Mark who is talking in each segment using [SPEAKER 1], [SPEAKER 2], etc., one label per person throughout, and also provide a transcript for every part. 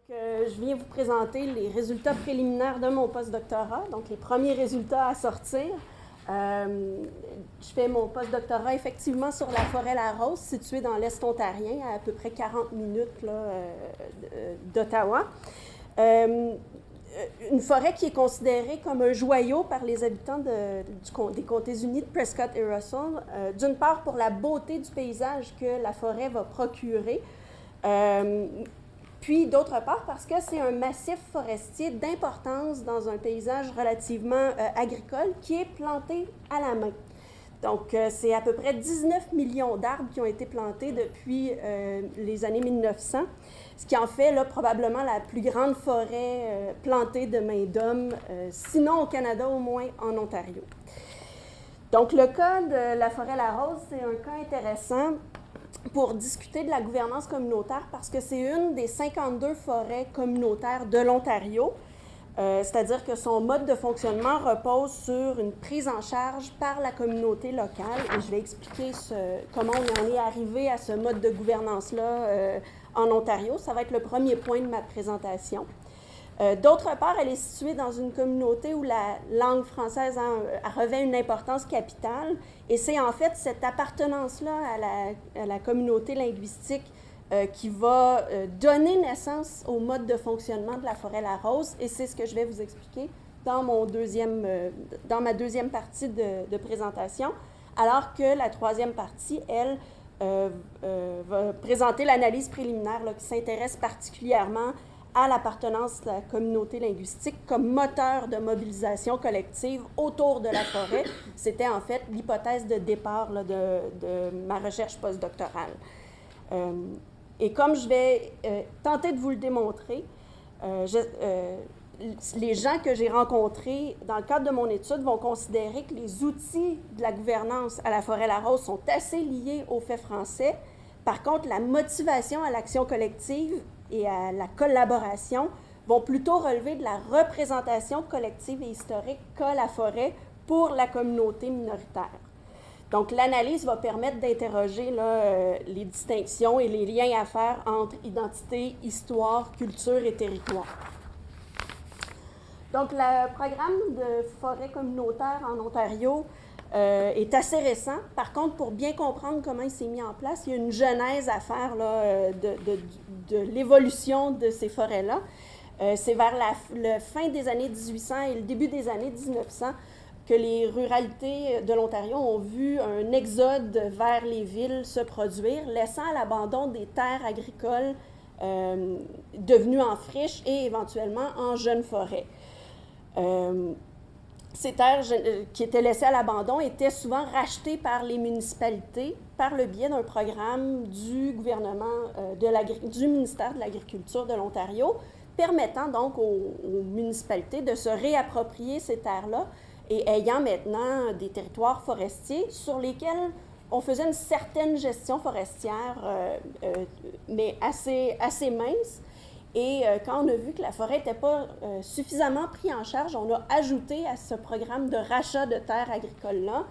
[SPEAKER 1] Je viens vous présenter les résultats préliminaires de mon postdoctorat, donc les premiers résultats à sortir. Je fais mon postdoctorat effectivement sur la forêt La Rose, située dans l'Est ontarien, à peu près 40 minutes d'Ottawa. Une forêt qui est considérée comme un joyau par les habitants des comtés unis de Prescott et Russell, d'une part pour la beauté du paysage que la forêt va procurer, puis d'autre part parce que c'est un massif forestier d'importance dans un paysage relativement agricole qui est planté à la main. Donc, c'est à peu près 19 millions d'arbres qui ont été plantés depuis les années 1900, ce qui en fait là, probablement la plus grande forêt plantée de main d'homme, sinon au Canada, au moins en Ontario. Donc, le cas de la forêt La Rose, c'est un cas intéressant pour discuter de la gouvernance communautaire parce que c'est une des 52 forêts communautaires de l'Ontario. C'est-à-dire que son mode de fonctionnement repose sur une prise en charge par la communauté locale. Et je vais expliquer comment on en est arrivé à ce mode de gouvernance-là en Ontario. Ça va être le premier point de ma présentation. D'autre part, elle est située dans une communauté où la langue française revêt une importance capitale. Et c'est en fait cette appartenance-là à la communauté linguistique qui va donner naissance au mode de fonctionnement de la forêt La Rose, et c'est ce que je vais vous expliquer dans ma deuxième partie de présentation, alors que la troisième partie, elle, va présenter l'analyse préliminaire là, qui s'intéresse particulièrement à l'appartenance de la communauté linguistique comme moteur de mobilisation collective autour de la forêt. C'était en fait l'hypothèse de départ là, de ma recherche postdoctorale. Et comme je vais tenter de vous le démontrer, les gens que j'ai rencontrés dans le cadre de mon étude vont considérer que les outils de la gouvernance à la forêt La Rose sont assez liés aux faits français. Par contre, la motivation à l'action collective et à la collaboration vont plutôt relever de la représentation collective et historique qu'a la forêt pour la communauté minoritaire. Donc, l'analyse va permettre d'interroger les distinctions et les liens à faire entre identité, histoire, culture et territoire. Donc, le programme de forêt communautaire en Ontario est assez récent. Par contre, pour bien comprendre comment il s'est mis en place, il y a une genèse à faire là, de l'évolution de ces forêts-là. C'est vers la fin des années 1800 et le début des années 1900 que les ruralités de l'Ontario ont vu un exode vers les villes se produire, laissant à l'abandon des terres agricoles devenues en friches et éventuellement en jeunes forêts. Ces terres qui étaient laissées à l'abandon étaient souvent rachetées par les municipalités par le biais d'un programme du gouvernement, du ministère de l'Agriculture de l'Ontario, permettant donc aux municipalités de se réapproprier ces terres-là et ayant maintenant des territoires forestiers sur lesquels on faisait une certaine gestion forestière, mais assez mince. Et quand on a vu que la forêt n'était pas suffisamment prise en charge, on a ajouté à ce programme de rachat de terres agricoles-là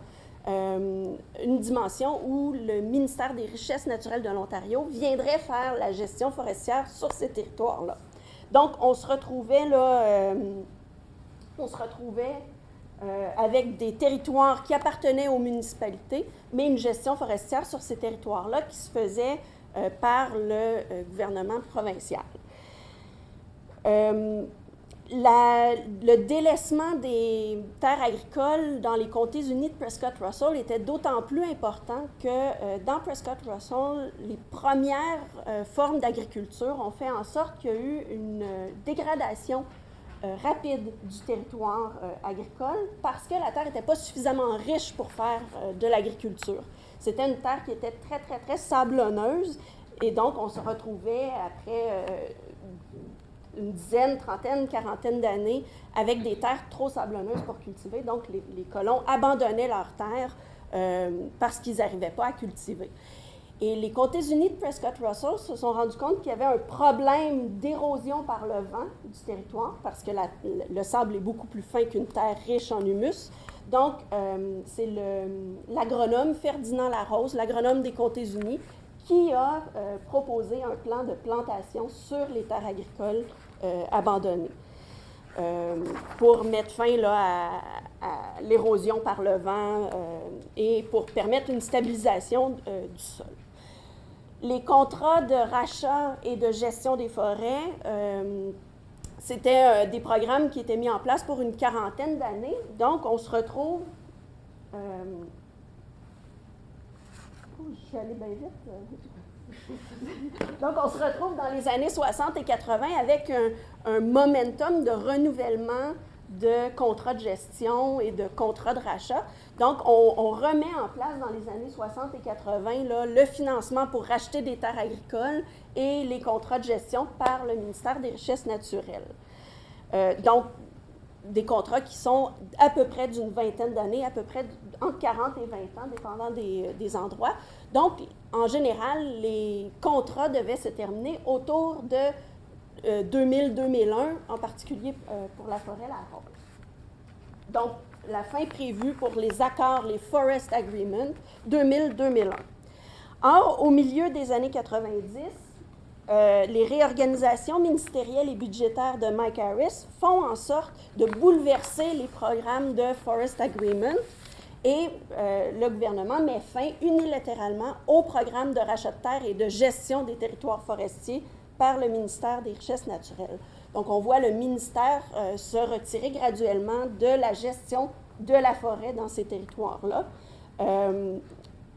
[SPEAKER 1] une dimension où le ministère des Richesses naturelles de l'Ontario viendrait faire la gestion forestière sur ces territoires-là. Donc, on se retrouvait avec des territoires qui appartenaient aux municipalités, mais une gestion forestière sur ces territoires-là qui se faisait par le gouvernement provincial. Le délaissement des terres agricoles dans les comtés unis de Prescott-Russell était d'autant plus important que dans Prescott-Russell, les premières formes d'agriculture ont fait en sorte qu'il y a eu une dégradation rapide du territoire agricole parce que la terre n'était pas suffisamment riche pour faire de l'agriculture. C'était une terre qui était très, très, très sablonneuse et donc on se retrouvait après une dizaine, trentaine, quarantaine d'années avec des terres trop sablonneuses pour cultiver. Donc, les colons abandonnaient leurs terres parce qu'ils n'arrivaient pas à cultiver. Et les comtés unis de Prescott-Russell se sont rendus compte qu'il y avait un problème d'érosion par le vent du territoire parce que le sable est beaucoup plus fin qu'une terre riche en humus. Donc, c'est l'agronome Ferdinand Larose, l'agronome des comtés unis, qui a proposé un plan de plantation sur les terres agricoles abandonnées pour mettre fin là, à l'érosion par le vent et pour permettre une stabilisation du sol. Les contrats de rachat et de gestion des forêts, c'était des programmes qui étaient mis en place pour une quarantaine d'années. Donc, on se retrouve... je suis allée bien vite. Donc, on se retrouve dans les années 60 et 80 avec un momentum de renouvellement de contrats de gestion et de contrats de rachat. Donc, on remet en place dans les années 60 et 80 là, le financement pour racheter des terres agricoles et les contrats de gestion par le ministère des Richesses naturelles. Donc, des contrats qui sont à peu près d'une vingtaine d'années, à peu près entre 40 et 20 ans, dépendant des endroits. Donc, en général, les contrats devaient se terminer autour de 2000-2001, en particulier pour la forêt La Rose. Donc, la fin prévue pour les accords, les Forest Agreements, 2000-2001. Or, au milieu des années 90, les réorganisations ministérielles et budgétaires de Mike Harris font en sorte de bouleverser les programmes de Forest Agreement et le gouvernement met fin unilatéralement au programme de rachat de terres et de gestion des territoires forestiers par le ministère des Richesses naturelles. Donc, on voit le ministère se retirer graduellement de la gestion de la forêt dans ces territoires-là,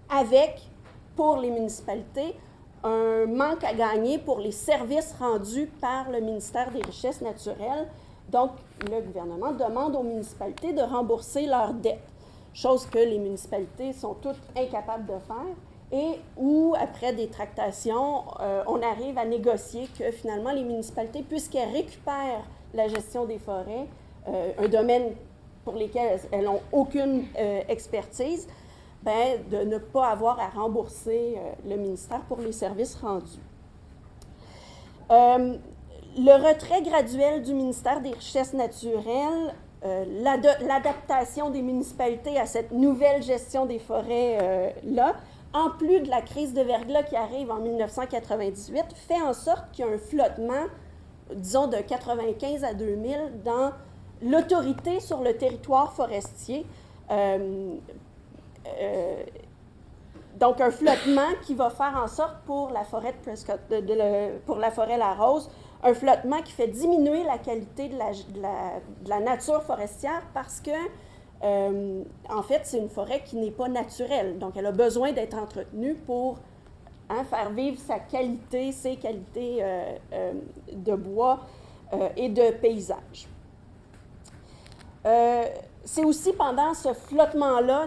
[SPEAKER 1] avec, pour les municipalités, un manque à gagner pour les services rendus par le ministère des Richesses naturelles. Donc, le gouvernement demande aux municipalités de rembourser leurs dettes, chose que les municipalités sont toutes incapables de faire, et où, après des tractations, on arrive à négocier que finalement les municipalités, puisqu'elles récupèrent la gestion des forêts, un domaine pour lequel elles n'ont aucune expertise, bien, de ne pas avoir à rembourser le ministère pour les services rendus. Le retrait graduel du ministère des Richesses naturelles, l'adaptation des municipalités à cette nouvelle gestion des forêts-là, en plus de la crise de verglas qui arrive en 1998, fait en sorte qu'il y a un flottement, disons, de 1995 à 2000 dans l'autorité sur le territoire forestier. Donc, un flottement qui va faire en sorte pour la forêt de Prescott, pour la forêt La Rose, un flottement qui fait diminuer la qualité de la nature forestière parce que, en fait, c'est une forêt qui n'est pas naturelle. Donc, elle a besoin d'être entretenue pour faire vivre sa qualité, ses qualités de bois et de paysage. C'est aussi pendant ce flottement-là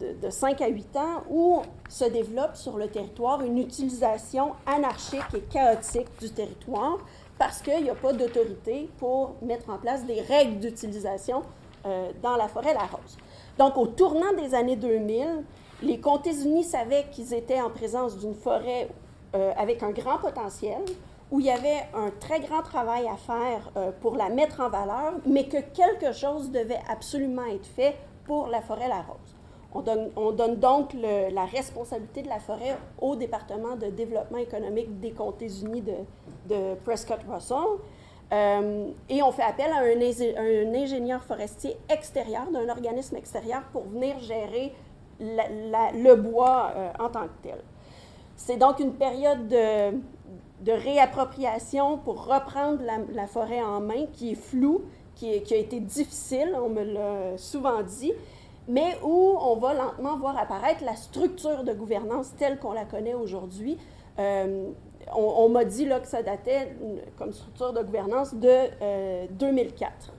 [SPEAKER 1] de 5 à 8 ans où se développe sur le territoire une utilisation anarchique et chaotique du territoire parce qu'il n'y a pas d'autorité pour mettre en place des règles d'utilisation dans la forêt La Rose. Donc, au tournant des années 2000, les comtés unis savaient qu'ils étaient en présence d'une forêt avec un grand potentiel, où il y avait un très grand travail à faire pour la mettre en valeur, mais que quelque chose devait absolument être fait pour la forêt La Rose. On donne donc la responsabilité de la forêt au département de développement économique des comtés unis de Prescott-Russell, et on fait appel à un ingénieur forestier extérieur, d'un organisme extérieur, pour venir gérer le bois en tant que tel. C'est donc une période de réappropriation pour reprendre la forêt en main qui est floue, qui a été difficile, on me l'a souvent dit, mais où on va lentement voir apparaître la structure de gouvernance telle qu'on la connaît aujourd'hui. On m'a dit là, que ça datait comme structure de gouvernance de 2004.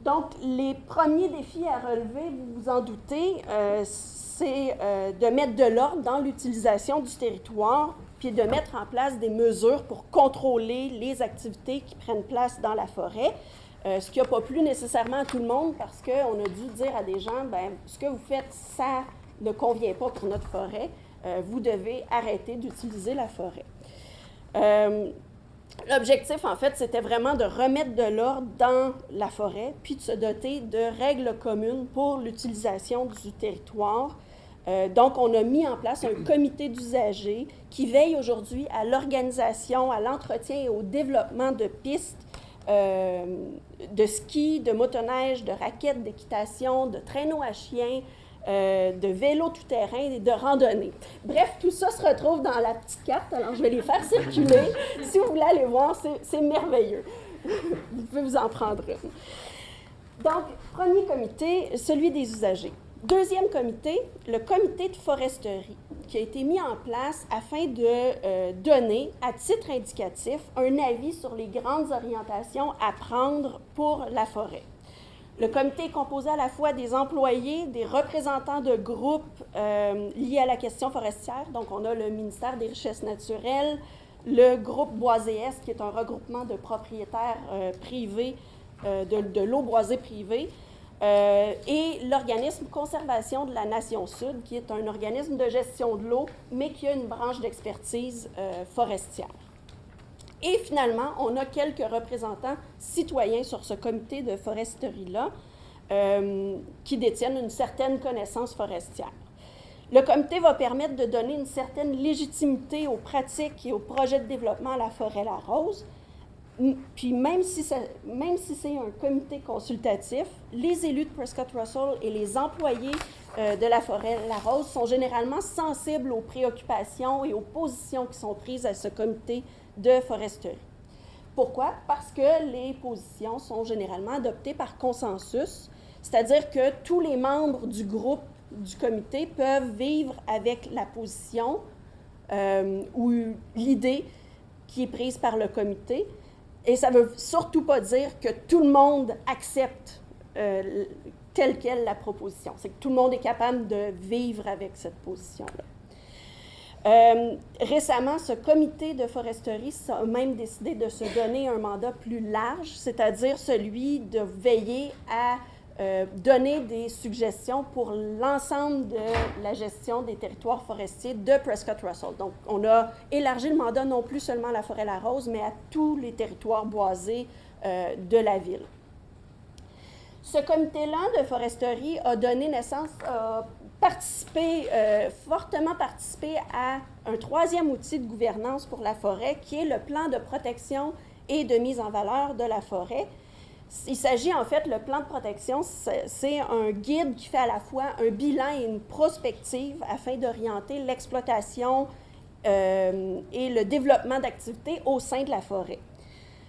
[SPEAKER 1] Donc, les premiers défis à relever, vous vous en doutez, c'est de mettre de l'ordre dans l'utilisation du territoire, puis de mettre en place des mesures pour contrôler les activités qui prennent place dans la forêt, ce qui n'a pas plu nécessairement à tout le monde parce qu'on a dû dire à des gens, bien, ce que vous faites, ça ne convient pas pour notre forêt, vous devez arrêter d'utiliser la forêt. L'objectif, en fait, c'était vraiment de remettre de l'ordre dans la forêt, puis de se doter de règles communes pour l'utilisation du territoire, Donc, on a mis en place un comité d'usagers qui veille aujourd'hui à l'organisation, à l'entretien et au développement de pistes de ski, de motoneige, de raquettes, d'équitation, de traîneaux à chiens, de vélos tout-terrain et de randonnée. Bref, tout ça se retrouve dans la petite carte, alors je vais les faire circuler. Si vous voulez aller voir, c'est merveilleux. Vous pouvez vous en prendre une. Donc, premier comité, celui des usagers. Deuxième comité, le comité de foresterie, qui a été mis en place afin de donner, à titre indicatif, un avis sur les grandes orientations à prendre pour la forêt. Le comité est composé à la fois des employés, des représentants de groupes liés à la question forestière. Donc, on a le ministère des Richesses naturelles, le groupe Boisé-Est, qui est un regroupement de propriétaires privés de l'eau boisée privée, et l'organisme Conservation de la Nation Sud, qui est un organisme de gestion de l'eau, mais qui a une branche d'expertise forestière. Et finalement, on a quelques représentants citoyens sur ce comité de foresterie-là qui détiennent une certaine connaissance forestière. Le comité va permettre de donner une certaine légitimité aux pratiques et aux projets de développement à la Forêt-Larose. Puis même si c'est un comité consultatif, les élus de Prescott-Russell et les employés de la Forêt-Larose sont généralement sensibles aux préoccupations et aux positions qui sont prises à ce comité de foresterie. Pourquoi? Parce que les positions sont généralement adoptées par consensus, c'est-à-dire que tous les membres du groupe du comité peuvent vivre avec la position ou l'idée qui est prise par le comité. Et ça ne veut surtout pas dire que tout le monde accepte telle quelle la proposition. C'est que tout le monde est capable de vivre avec cette position-là. Récemment, ce comité de foresterie a même décidé de se donner un mandat plus large, c'est-à-dire celui de veiller à donner des suggestions pour l'ensemble de la gestion des territoires forestiers de Prescott-Russell. Donc, on a élargi le mandat non plus seulement à la Forêt-Larose, mais à tous les territoires boisés de la ville. Ce comité-là de foresterie a donné naissance, a fortement participé à un troisième outil de gouvernance pour la forêt, qui est le plan de protection et de mise en valeur de la forêt. Il s'agit en fait, le plan de protection, c'est un guide qui fait à la fois un bilan et une prospective afin d'orienter l'exploitation et le développement d'activités au sein de la forêt.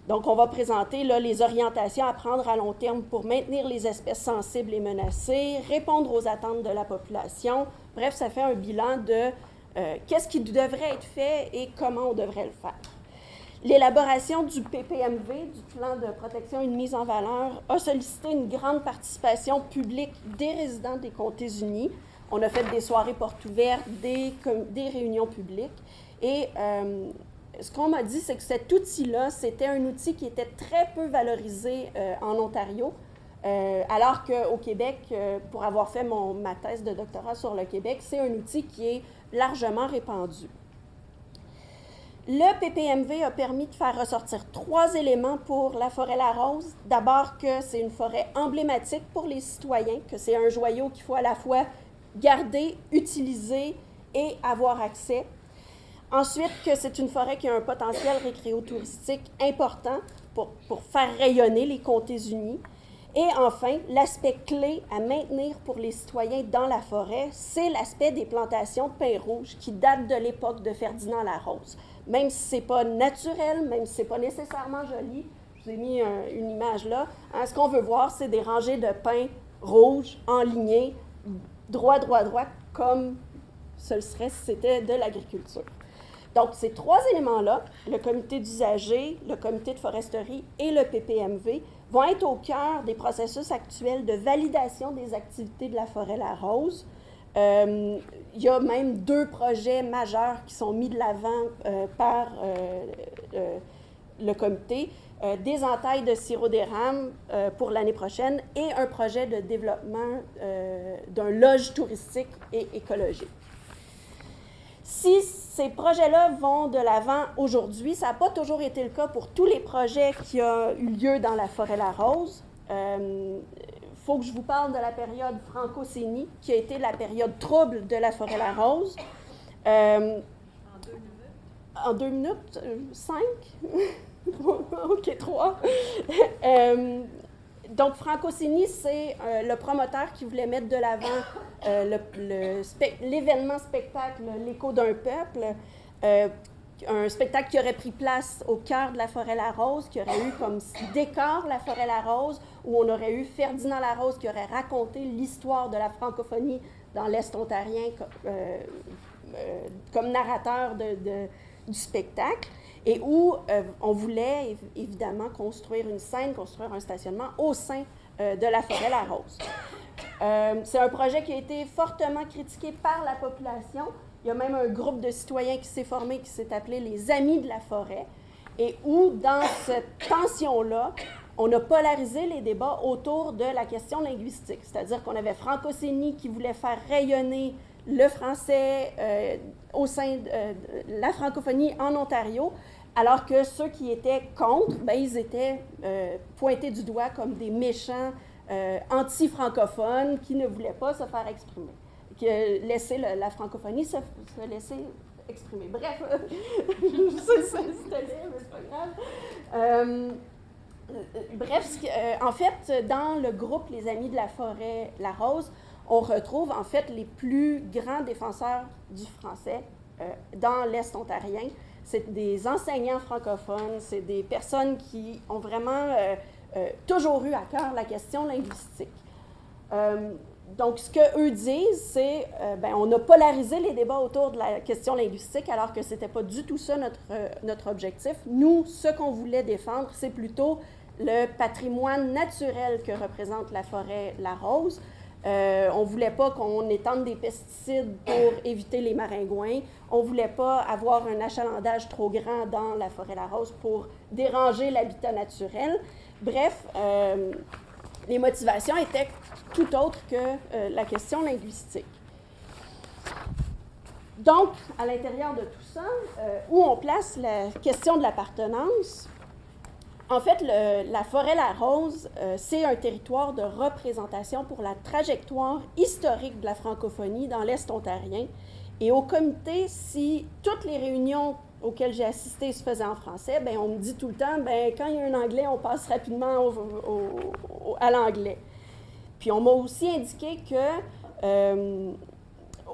[SPEAKER 1] Donc, on va présenter là, les orientations à prendre à long terme pour maintenir les espèces sensibles et menacées, répondre aux attentes de la population. Bref, ça fait un bilan de qu'est-ce qui devrait être fait et comment on devrait le faire. L'élaboration du PPMV, du plan de protection et de mise en valeur, a sollicité une grande participation publique des résidents des Comtés unis. On a fait des soirées portes ouvertes, des réunions publiques. Et ce qu'on m'a dit, c'est que cet outil-là, c'était un outil qui était très peu valorisé en Ontario, alors qu'au Québec, pour avoir fait ma thèse de doctorat sur le Québec, c'est un outil qui est largement répandu. Le PPMV a permis de faire ressortir 3 éléments pour la Forêt-Larose. D'abord, que c'est une forêt emblématique pour les citoyens, que c'est un joyau qu'il faut à la fois garder, utiliser et avoir accès. Ensuite, que c'est une forêt qui a un potentiel récréotouristique important pour faire rayonner les Comtés unis. Et enfin, l'aspect clé à maintenir pour les citoyens dans la forêt, c'est l'aspect des plantations de pins rouges qui datent de l'époque de Ferdinand Larose. Même si ce n'est pas naturel, même si ce n'est pas nécessairement joli, je vous ai mis une image là, hein, ce qu'on veut voir, c'est des rangées de pins rouges, enlignés, droit, comme ce serait si c'était de l'agriculture. Donc, ces 3 éléments-là, le comité d'usagers, le comité de foresterie et le PPMV, vont être au cœur des processus actuels de validation des activités de la Forêt-Larose. Il y a même 2 projets majeurs qui sont mis de l'avant par le comité, des entailles de sirop d'érable pour l'année prochaine et un projet de développement d'un lodge touristique et écologique. Si ces projets-là vont de l'avant aujourd'hui, ça n'a pas toujours été le cas pour tous les projets qui ont eu lieu dans la Forêt-Larose. faut que je vous parle de la période Franco-Cénie, qui a été la période trouble de la Forêt-Larose. En 2 minutes? 5? OK, 3. Donc, Franco-Cénie, c'est le promoteur qui voulait mettre de l'avant l'événement spectacle L'écho d'un peuple, un spectacle qui aurait pris place au cœur de la Forêt-Larose, qui aurait eu comme décor la Forêt-Larose, où on aurait eu Ferdinand Larose qui aurait raconté l'histoire de la francophonie dans l'Est ontarien comme narrateur du spectacle, et où on voulait évidemment construire une scène, construire un stationnement au sein de la Forêt-Larose. C'est un projet qui a été fortement critiqué par la population. Il y a même un groupe de citoyens qui s'est formé, qui s'est appelé les Amis de la Forêt, et où, dans cette tension-là, on a polarisé les débats autour de la question linguistique. C'est-à-dire qu'on avait Franco-Cénie qui voulait faire rayonner le français au sein de la francophonie en Ontario, alors que ceux qui étaient contre, bien, ils étaient pointés du doigt comme des méchants anti-francophones qui ne voulaient pas se faire exprimer, qui laissaient la francophonie se laisser exprimer. Bref, je sais ça, c'était laid, mais c'est pas grave. Bref, en fait, dans le groupe Les Amis de la Forêt-Larose, on retrouve en fait les plus grands défenseurs du français dans l'Est ontarien. C'est des enseignants francophones, c'est des personnes qui ont vraiment toujours eu à cœur la question linguistique. Donc, ce qu'eux disent, c'est on a polarisé les débats autour de la question linguistique, alors que ce n'était pas du tout ça notre objectif. Nous, ce qu'on voulait défendre, c'est plutôt le patrimoine naturel que représente la Forêt-Larose. On ne voulait pas qu'on étende des pesticides pour éviter les maringouins. On ne voulait pas avoir un achalandage trop grand dans la Forêt-Larose pour déranger l'habitat naturel. Bref, les motivations étaient tout autres que la question linguistique. Donc, à l'intérieur de tout ça, où on place la question de l'appartenance, en fait, la Forêt-Larose, c'est un territoire de représentation pour la trajectoire historique de la francophonie dans l'Est ontarien. Et au comité, si toutes les réunions auxquelles j'ai assisté se faisaient en français, bien, on me dit tout le temps, bien, quand il y a un anglais, on passe rapidement à l'anglais. Puis on m'a aussi indiqué que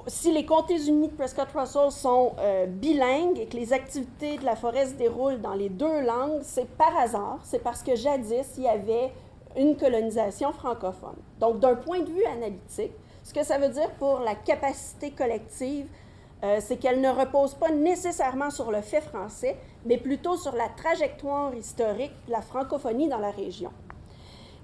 [SPEAKER 1] si les comtés unis de Prescott-Russell sont bilingues et que les activités de la forêt se déroulent dans les 2 langues, c'est par hasard, c'est parce que jadis, il y avait une colonisation francophone. Donc, d'un point de vue analytique, ce que ça veut dire pour la capacité collective, c'est qu'elle ne repose pas nécessairement sur le fait français, mais plutôt sur la trajectoire historique de la francophonie dans la région.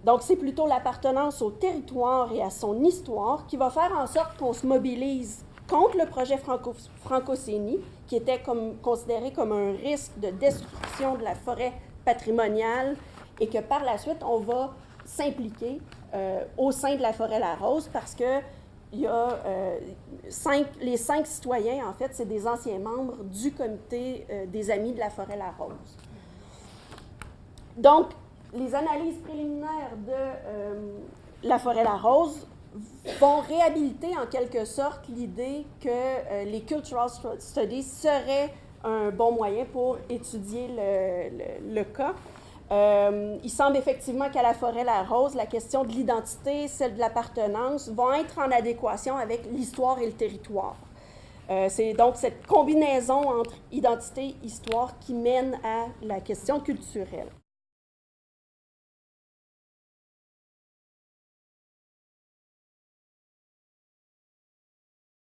[SPEAKER 1] Donc, c'est plutôt l'appartenance au territoire et à son histoire qui va faire en sorte qu'on se mobilise contre le projet Franco-Cénie, qui était considéré comme un risque de destruction de la forêt patrimoniale, et que par la suite, on va s'impliquer au sein de la Forêt-Larose parce que il y a les 5 citoyens, en fait, c'est des anciens membres du comité des Amis de la Forêt-Larose. Donc, les analyses préliminaires de la Forêt-Larose vont réhabiliter en quelque sorte l'idée que les Cultural Studies seraient un bon moyen pour étudier le cas. Il semble effectivement qu'à la Forêt-Larose, la question de l'identité, celle de l'appartenance, vont être en adéquation avec l'histoire et le territoire. C'est donc cette combinaison entre identité et histoire qui mène à la question culturelle.